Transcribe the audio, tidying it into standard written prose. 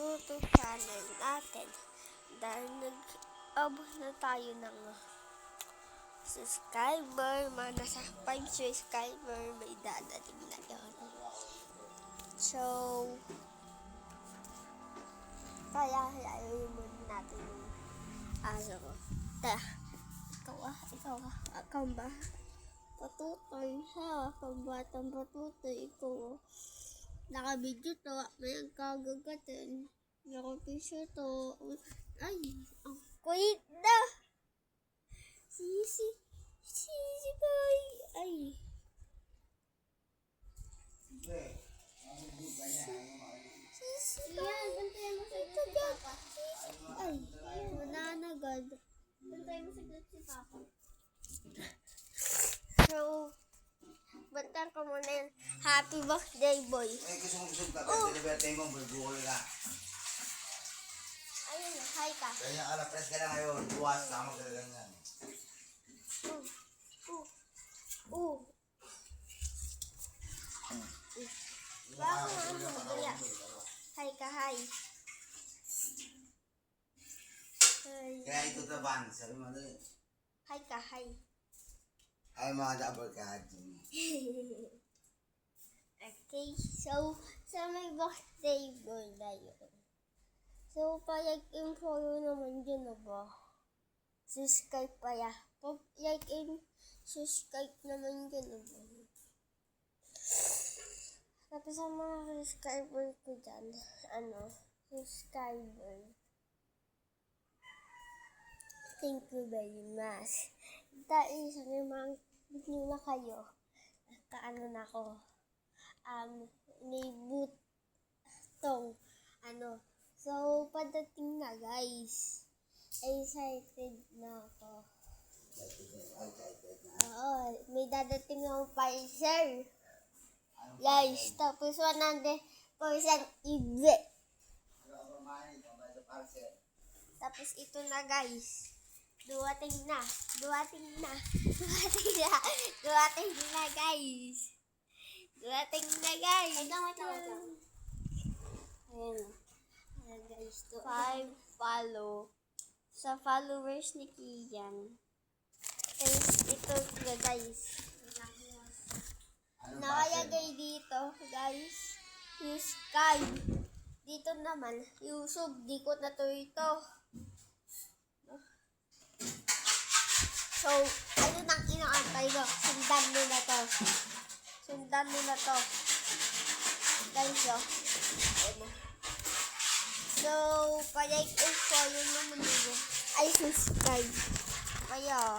YouTube channel natin dahil nag-abot na tayo ng subscriber, nasa 5 subscriber, may dadating na yun. So, kaya ayayin muna natin yung ikaw ba? Patutoy ha, pambatang patutoy, ikaw. Naka-video to, may ang kagagatin. Naka-picture to. Ay, ang kulit na! Sisi boy! Ay! Sisi boy! Ito dyan! Ay! Mananagad. Bantay mo si Papa. So, bantar ko muna yung happy birthday boy. Eh, gusto mo tapos birthday mo, bulbul ka. Ayun na, hi ka. Kaya press ka na ngayon, buwas, tama ka lang yan. Bakit mo madaya? Hi ka, hi. Kaya ito taban, sabi mo doon. Hi ka, hi. Ay, mga double card. Okay, so, sa may birthday boy na yun. So, payag-info naman yun na ba? Subscribe pa ya. Subscribe naman yun na ba? Tapos sa mga subscriber ko dyan, subscriber. Thank you very much. Dahil sa mga nila kayo, na ako, ni-boot tong, So, padating na guys. Excited na ako. Oo, may dadating akong parcel. Guys, tapos 100% ibe. Tapos ito na guys. Duwating na guys. Duwating na guys. Ayan guys, 5 follow. Sa followers ni Kian. Ito guys. Nakalagay dito guys. Subscribe. Dito naman, YouTube. Di ko na ito. So, ayun ang inaantay ko. Sundan mo na to. Guys, So, payag info yun naman yun. Ay, subscribe. Kaya,